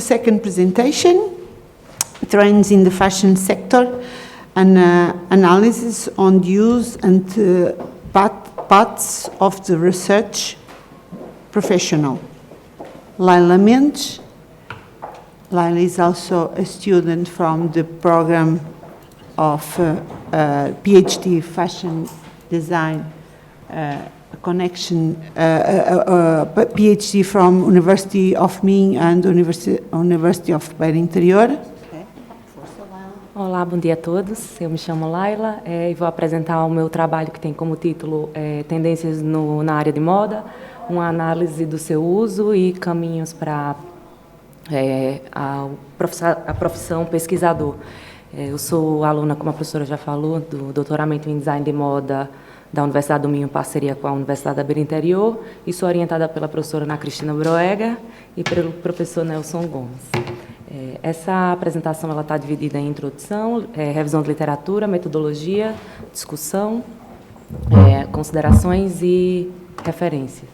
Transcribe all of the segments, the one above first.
second presentation, Trends in the Fashion Sector, an analysis on the use and paths of the research professional. Laila Mendes. Laila is also a student from the program of PhD Fashion Design Connection, PhD from University of Minho and University of Beira Interior. Olá, bom dia a todos. Eu me chamo Laila e vou apresentar o meu trabalho que tem como título Tendências na área de moda, uma análise do seu uso e caminhos para a profissão pesquisador. Eu sou aluna, como a professora já falou, do doutoramento em Design de Moda da Universidade do Minho, em parceria com a Universidade da Beira Interior, e sou orientada pela professora Ana Cristina Broega e pelo professor Nelson Gomes. Essa apresentação está dividida em introdução, revisão de literatura, metodologia, discussão, considerações e referências.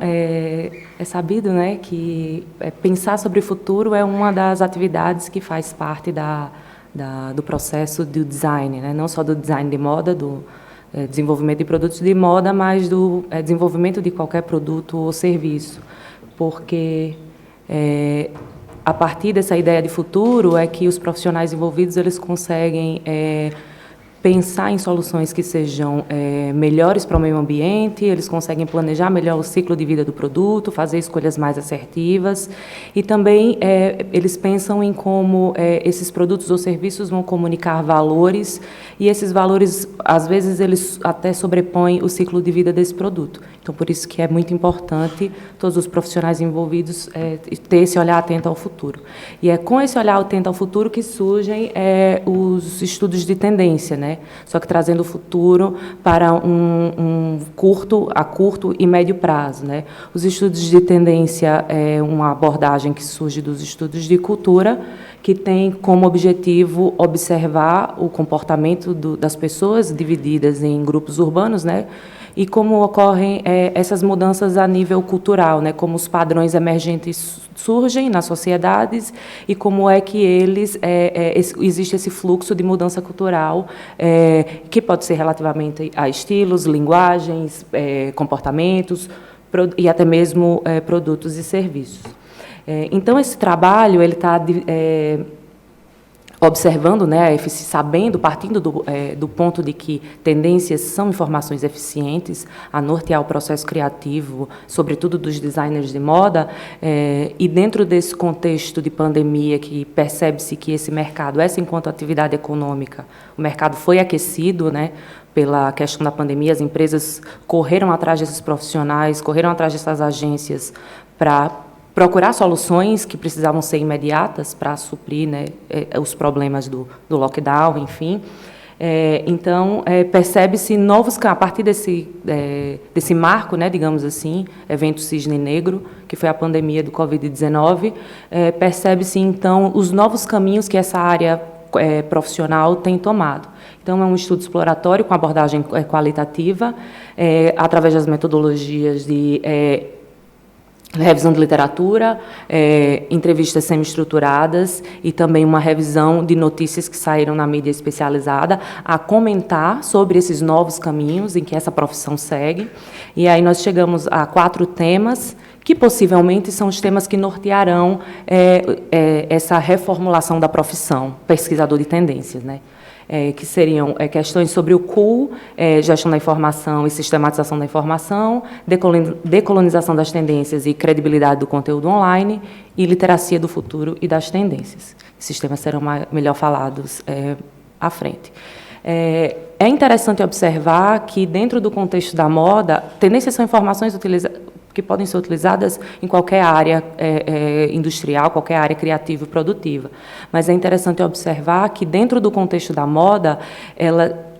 É sabido, né, que pensar sobre o futuro é uma das atividades que faz parte do processo do design, né, não só do design de moda, do desenvolvimento de produtos de moda, mas do desenvolvimento de qualquer produto ou serviço, porque a partir dessa ideia de futuro é que os profissionais envolvidos eles conseguem pensar em soluções que sejam melhores para o meio ambiente, eles conseguem planejar melhor o ciclo de vida do produto, fazer escolhas mais assertivas e também eles pensam em como esses produtos ou serviços vão comunicar valores e esses valores, às vezes, eles até sobrepõem o ciclo de vida desse produto. Então, por isso que é muito importante todos os profissionais envolvidos ter esse olhar atento ao futuro. E é com esse olhar atento ao futuro que surgem os estudos de tendência, né? Só que trazendo o futuro para a curto e médio prazo, né? Os estudos de tendência é uma abordagem que surge dos estudos de cultura, que tem como objetivo observar o comportamento das pessoas divididas em grupos urbanos, né? E como ocorrem essas mudanças a nível cultural, né? Como os padrões emergentes surgem nas sociedades e como é que existe esse fluxo de mudança cultural que pode ser relativamente a estilos, linguagens, comportamentos e até mesmo produtos e serviços. Então, esse trabalho ele está observando, né, partindo do ponto de que tendências são informações eficientes a nortear o processo criativo, sobretudo dos designers de moda, e dentro desse contexto de pandemia que percebe-se que esse mercado, enquanto atividade econômica, o mercado foi aquecido, né, pela questão da pandemia, as empresas correram atrás desses profissionais, correram atrás dessas agências para procurar soluções que precisavam ser imediatas para suprir, né, os problemas do lockdown, enfim. Então, percebe-se a partir desse marco, né, digamos assim, evento Cisne Negro, que foi a pandemia do Covid-19, percebe-se, então, os novos caminhos que essa área profissional tem tomado. Então, é um estudo exploratório com abordagem qualitativa, através das metodologias de revisão de literatura, entrevistas semi-estruturadas e também uma revisão de notícias que saíram na mídia especializada a comentar sobre esses novos caminhos em que essa profissão segue. E aí nós chegamos a 4 temas que possivelmente são os temas que nortearão essa reformulação da profissão, pesquisador de tendências, né? Que seriam questões sobre o CUL, gestão da informação e sistematização da informação, decolonização das tendências e credibilidade do conteúdo online e literacia do futuro e das tendências. Esses temas serão melhor falados à frente. É interessante observar que, dentro do contexto da moda, tendências são informações que podem ser utilizadas em qualquer área industrial, qualquer área criativa e produtiva. Mas é interessante observar que, dentro do contexto da moda,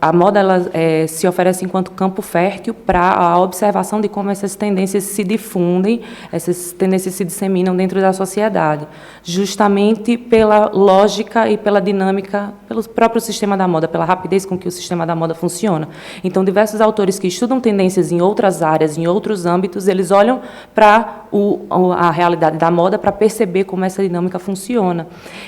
a moda ela, se oferece enquanto campo fértil para a observação de como essas tendências se difundem, essas tendências se disseminam dentro da sociedade, justamente pela lógica e pela dinâmica, pelo próprio sistema da moda, pela rapidez com que o sistema da moda funciona. Então, diversos autores que estudam tendências em outras áreas, em outros âmbitos, eles olham para a realidade da moda para perceber como essa dinâmica funciona.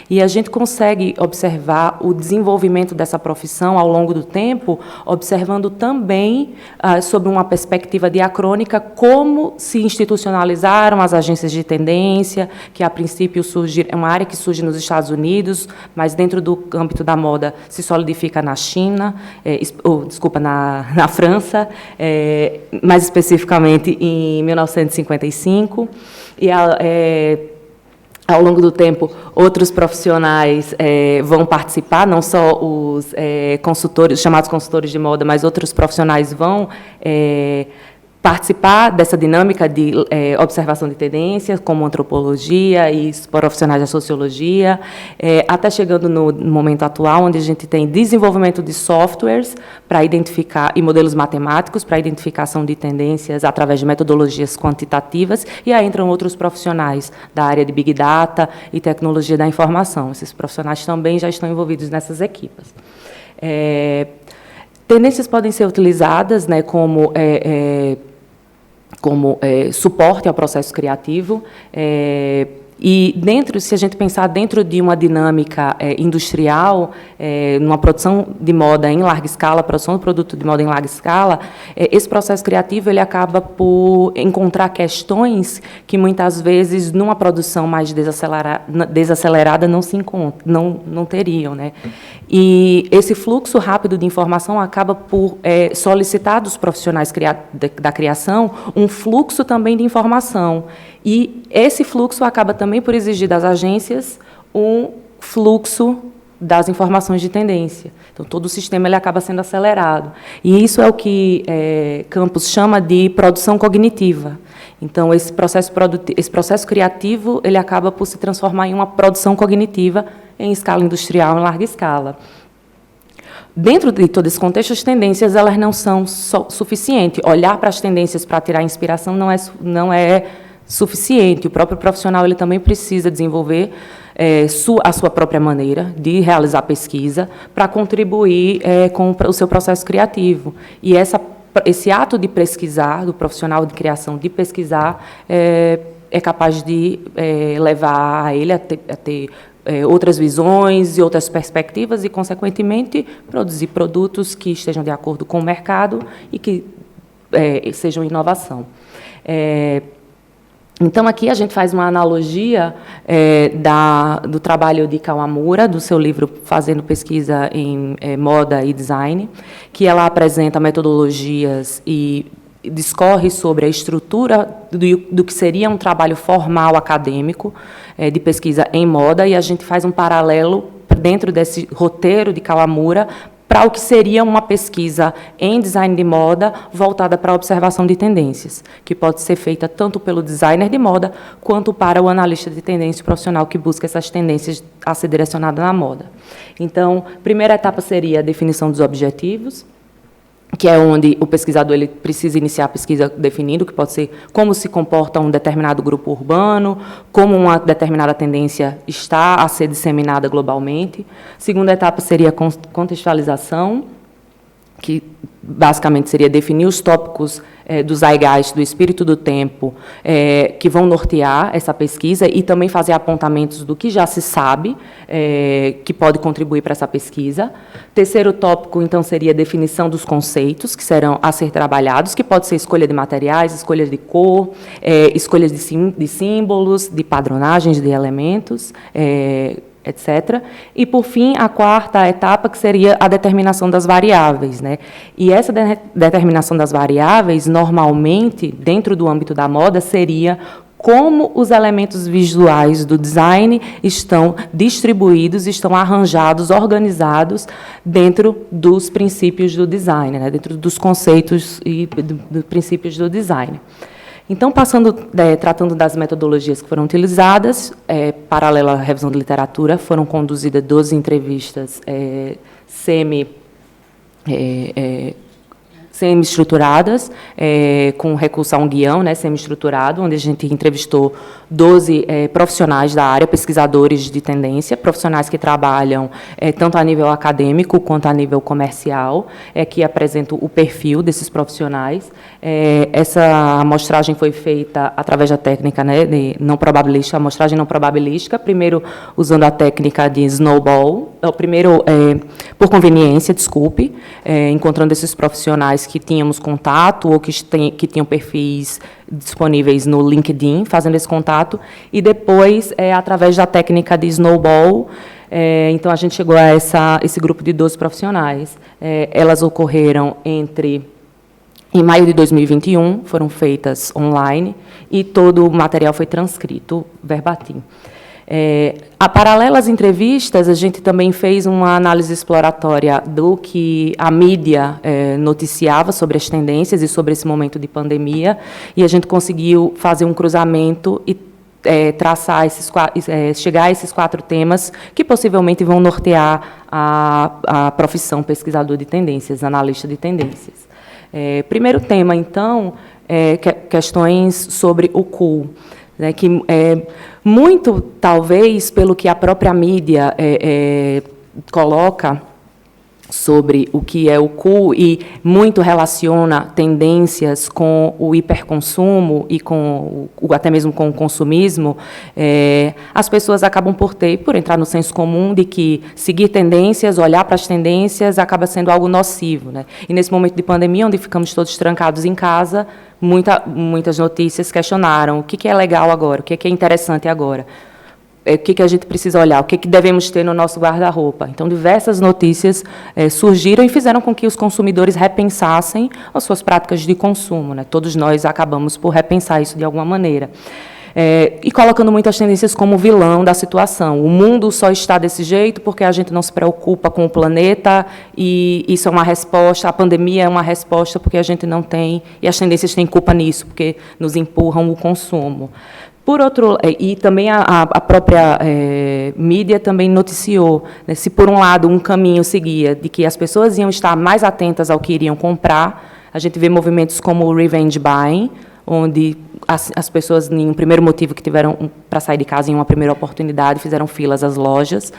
E a gente consegue observar o desenvolvimento dessa profissão ao longo do tempo, observando também, sob uma perspectiva diacrônica, como se institucionalizaram as agências de tendência, que a princípio é uma área que surge nos Estados Unidos, mas dentro do âmbito da moda se solidifica na China, na França, mais especificamente em 1955, e ao longo do tempo, outros profissionais vão participar, não só os consultores, chamados consultores de moda, mas outros profissionais vão participar dessa dinâmica de observação de tendências, como antropologia e profissionais da sociologia, até chegando no momento atual, onde a gente tem desenvolvimento de softwares para identificar, e modelos matemáticos para identificação de tendências através de metodologias quantitativas, e aí entram outros profissionais da área de Big Data e tecnologia da informação. Esses profissionais também já estão envolvidos nessas equipes. Tendências podem ser utilizadas, né, como suporte ao processo criativo, e se a gente pensar dentro de uma dinâmica industrial, numa produção de moda em larga escala, produção de produto de moda em larga escala, esse processo criativo ele acaba por encontrar questões que muitas vezes numa produção mais desacelerada não se encontram, não teriam, né? E esse fluxo rápido de informação acaba por solicitar dos profissionais da criação um fluxo também de informação. E esse fluxo acaba também por exigir das agências um fluxo das informações de tendência. Então, todo o sistema ele acaba sendo acelerado. E isso é o que Campos chama de produção cognitiva. Então, esse processo criativo ele acaba por se transformar em uma produção cognitiva em escala industrial, em larga escala. Dentro de todo esse contexto, as tendências elas não são suficientes. Olhar para as tendências para tirar inspiração não é suficiente. O próprio profissional ele também precisa desenvolver a sua própria maneira de realizar pesquisa para contribuir com o seu processo criativo. E esse ato de pesquisar, do profissional de criação de pesquisar, é capaz de levar a ele a ter outras visões e outras perspectivas e, consequentemente, produzir produtos que estejam de acordo com o mercado e que sejam inovação. Então, aqui a gente faz uma analogia do trabalho de Kawamura, do seu livro Fazendo Pesquisa em Moda e Design, que ela apresenta metodologias e discorre sobre a estrutura do que seria um trabalho formal acadêmico de pesquisa em moda, e a gente faz um paralelo dentro desse roteiro de Kawamura para o que seria uma pesquisa em design de moda voltada para a observação de tendências, que pode ser feita tanto pelo designer de moda quanto para o analista de tendência profissional que busca essas tendências a ser direcionada na moda. Então, a primeira etapa seria a definição dos objetivos, que é onde o pesquisador ele precisa iniciar a pesquisa definindo, que pode ser como se comporta um determinado grupo urbano, como uma determinada tendência está a ser disseminada globalmente. Segunda etapa seria a contextualização, que basicamente seria definir os tópicos do zeitgeist, do espírito do tempo, que vão nortear essa pesquisa e também fazer apontamentos do que já se sabe, que pode contribuir para essa pesquisa. Terceiro tópico, então, seria a definição dos conceitos que serão a ser trabalhados, que pode ser escolha de materiais, escolha de cor, escolhas de símbolos, de padronagens de elementos, etc. E, por fim, a quarta etapa, que seria a determinação das variáveis, né? E essa determinação das variáveis, normalmente, dentro do âmbito da moda, seria como os elementos visuais do design estão distribuídos, estão arranjados, organizados dentro dos princípios do design, né? Dentro dos conceitos e dos princípios do design. Então, tratando das metodologias que foram utilizadas, paralela à revisão de literatura, foram conduzidas 12 entrevistas semi-estruturadas, com recurso a um guião, né, semi-estruturado, onde a gente entrevistou 12 profissionais da área, pesquisadores de tendência, profissionais que trabalham tanto a nível acadêmico quanto a nível comercial, que apresentam o perfil desses profissionais. Essa amostragem foi feita através da técnica, né, de não probabilística, amostragem não probabilística, primeiro usando a técnica de snowball, primeiro por conveniência, desculpe, encontrando esses profissionais que tínhamos contato ou que tinham perfis disponíveis no LinkedIn, fazendo esse contato, e depois, através da técnica de snowball, então a gente chegou a esse grupo de 12 profissionais. Elas ocorreram em maio de 2021, foram feitas online, e todo o material foi transcrito verbatim. A paralelo às entrevistas, a gente também fez uma análise exploratória do que a mídia noticiava sobre as tendências e sobre esse momento de pandemia, e a gente conseguiu fazer um cruzamento e traçar chegar a esses 4 temas que possivelmente vão nortear a profissão pesquisador de tendências, analista de tendências. Primeiro tema, então, questões sobre o cool. Que muito, talvez, pelo que a própria mídia coloca sobre o que é o cool e muito relaciona tendências com o hiperconsumo e até mesmo com o consumismo, as pessoas acabam por entrar no senso comum de que seguir tendências, olhar para as tendências, acaba sendo algo nocivo, né? E nesse momento de pandemia, onde ficamos todos trancados em casa, muitas notícias questionaram o que é legal agora, o que é interessante agora, o que a gente precisa olhar, o que devemos ter no nosso guarda-roupa. Então, diversas notícias surgiram e fizeram com que os consumidores repensassem as suas práticas de consumo, né? Todos nós acabamos por repensar isso de alguma maneira. E colocando muitas tendências como vilão da situação. O mundo só está desse jeito porque a gente não se preocupa com o planeta, e isso é uma resposta, a pandemia é uma resposta porque a gente não tem, e as tendências têm culpa nisso, porque nos empurram o consumo. Por outro, e também a própria mídia também noticiou, né, se por um lado um caminho seguia de que as pessoas iam estar mais atentas ao que iriam comprar, a gente vê movimentos como o revenge buying, onde as pessoas, em um primeiro motivo que tiveram para sair de casa, em uma primeira oportunidade, fizeram filas às lojas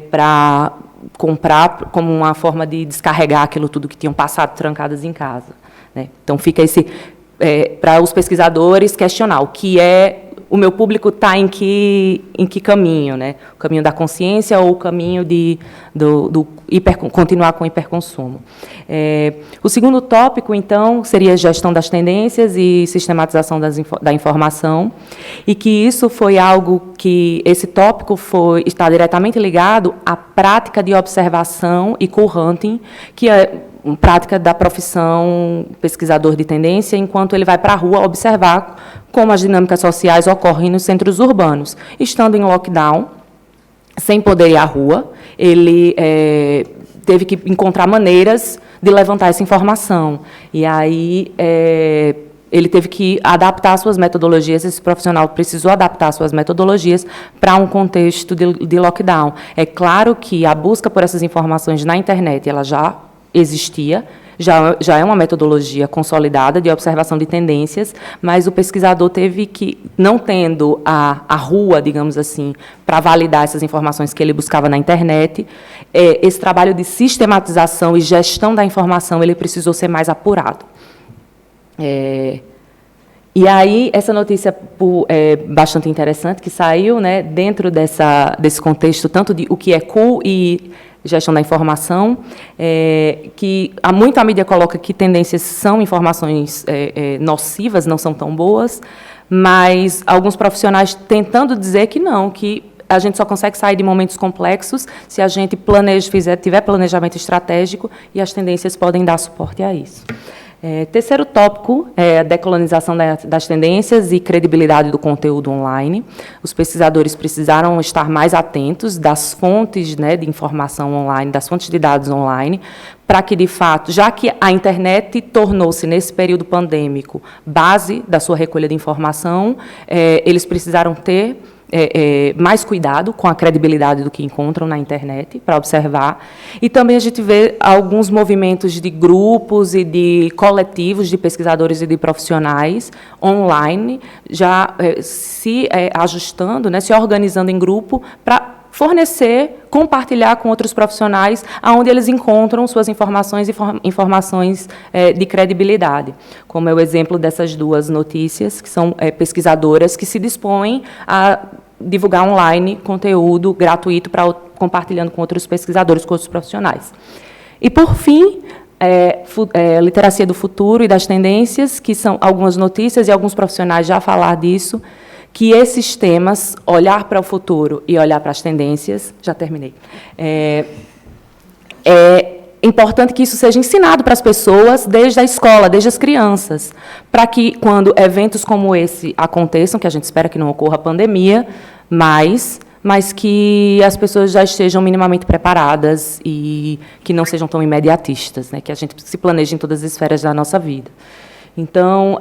para comprar como uma forma de descarregar aquilo tudo que tinham passado trancadas em casa, né? Então, fica esse para os pesquisadores questionar o que o meu público está em que caminho, né? O caminho da consciência ou o caminho do continuar com o hiperconsumo. O segundo tópico, então, seria a gestão das tendências e sistematização da informação, e que isso foi algo que, esse tópico está diretamente ligado à prática de observação e cool-hunting, que é uma prática da profissão pesquisador de tendência, enquanto ele vai para a rua observar como as dinâmicas sociais ocorrem nos centros urbanos. Estando em lockdown, sem poder ir à rua, ele teve que encontrar maneiras de levantar essa informação. E aí ele teve que adaptar suas metodologias, esse profissional precisou adaptar suas metodologias para um contexto de lockdown. É claro que a busca por essas informações na internet, ela já existia, já é uma metodologia consolidada de observação de tendências, mas o pesquisador teve que, não tendo a rua, digamos assim, para validar essas informações que ele buscava na internet, esse trabalho de sistematização e gestão da informação, ele precisou ser mais apurado. E aí, essa notícia bastante interessante, que saiu, né, dentro desse contexto, tanto de o que é cool e gestão da informação, que muito a mídia coloca que tendências são informações nocivas, não são tão boas, mas alguns profissionais tentando dizer que não, que a gente só consegue sair de momentos complexos se a gente tiver planejamento estratégico, e as tendências podem dar suporte a isso. Terceiro tópico é a decolonização das tendências e credibilidade do conteúdo online. Os pesquisadores precisaram estar mais atentos das fontes, né, de informação online, das fontes de dados online, para que, de fato, já que a internet tornou-se, nesse período pandêmico, base da sua recolha de informação, eles precisaram ter mais cuidado com a credibilidade do que encontram na internet, para observar. E também a gente vê alguns movimentos de grupos e de coletivos de pesquisadores e de profissionais online, já se ajustando, né, se organizando em grupo para fornecer, compartilhar com outros profissionais aonde eles encontram suas informações e informações de credibilidade, como é o exemplo dessas duas notícias, que são pesquisadoras que se dispõem a divulgar online conteúdo gratuito para compartilhando com outros pesquisadores, com outros profissionais. E, por fim, literacia do futuro e das tendências, que são algumas notícias, e alguns profissionais já falaram disso, que esses temas, olhar para o futuro e olhar para as tendências, já terminei, é importante que isso seja ensinado para as pessoas desde a escola, desde as crianças, para que, quando eventos como esse aconteçam, que a gente espera que não ocorra a pandemia, mas que as pessoas já estejam minimamente preparadas e que não sejam tão imediatistas, né, que a gente se planeje em todas as esferas da nossa vida. Então,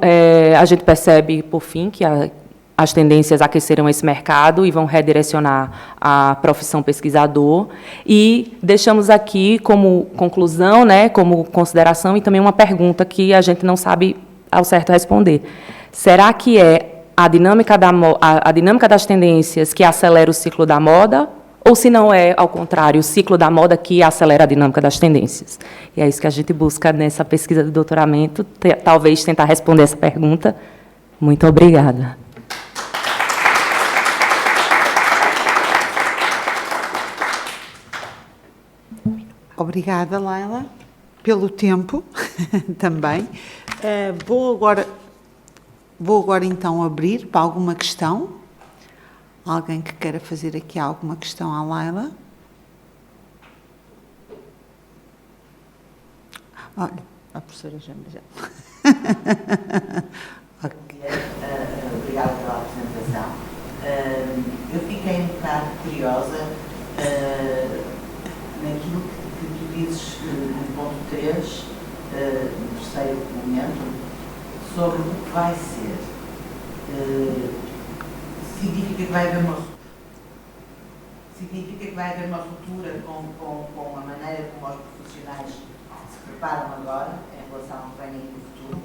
a gente percebe, por fim, que as tendências aqueceram esse mercado e vão redirecionar a profissão pesquisador. E deixamos aqui como conclusão, né, como consideração, e também uma pergunta que a gente não sabe ao certo responder. Será que é a dinâmica das tendências que acelera o ciclo da moda, ou se não é, ao contrário, o ciclo da moda que acelera a dinâmica das tendências? E é isso que a gente busca nessa pesquisa de doutoramento, talvez tentar responder essa pergunta. Muito obrigada. Obrigada, Laila, pelo tempo também. Vou agora então abrir para alguma questão. Alguém que queira fazer aqui alguma questão à Laila? Olha, a professora já. Okay. Obrigada pela apresentação. Eu fiquei um bocado curiosa naquilo que tu dizes no ponto 3, no terceiro momento, sobre o que vai ser. Significa que vai haver uma ruptura com a maneira como os profissionais se preparam agora em relação ao que vem no futuro?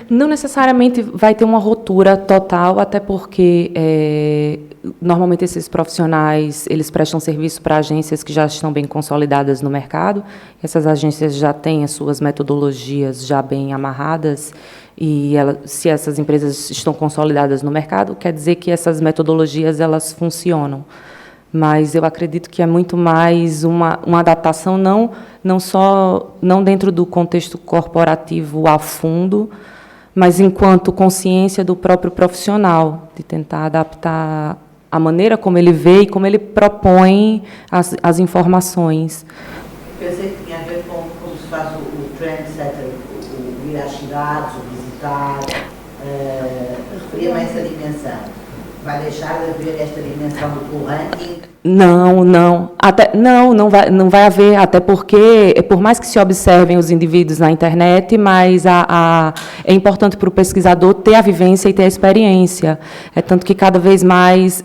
Não necessariamente vai ter uma ruptura total, até porque normalmente esses profissionais eles prestam serviço para agências que já estão bem consolidadas no mercado. Essas agências já têm as suas metodologias já bem amarradas e se essas empresas estão consolidadas no mercado, quer dizer que essas metodologias elas funcionam. Mas eu acredito que é muito mais uma adaptação não dentro do contexto corporativo a fundo, mas enquanto consciência do próprio profissional, de tentar adaptar a maneira como ele vê e como ele propõe as informações. Pensei que tinha a ver com como se faz o trendsetter, o ir às cidades, o visitar, referia-me a essa dimensão. Vai deixar de haver esta dimensão do co-ranking? Não vai haver, até porque, por mais que se observem os indivíduos na internet, mas é importante para o pesquisador ter a vivência e ter a experiência. É tanto que cada vez mais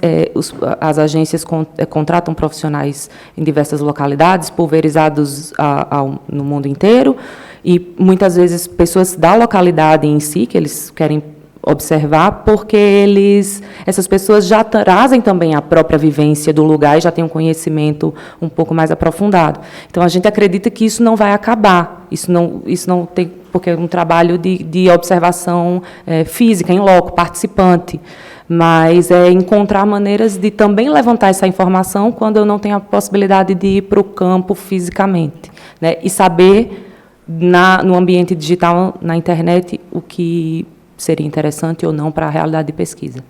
as agências contratam profissionais em diversas localidades, pulverizados no mundo inteiro, e muitas vezes pessoas da localidade em si, que eles querem observar, porque essas pessoas já trazem também a própria vivência do lugar e já têm um conhecimento um pouco mais aprofundado. Então, a gente acredita que isso não vai acabar. Isso não tem, porque é um trabalho de observação física, em loco, participante. Mas é encontrar maneiras de também levantar essa informação quando eu não tenho a possibilidade de ir para o campo fisicamente, né? E saber, no ambiente digital, na internet, o que seria interessante ou não para a realidade de pesquisa.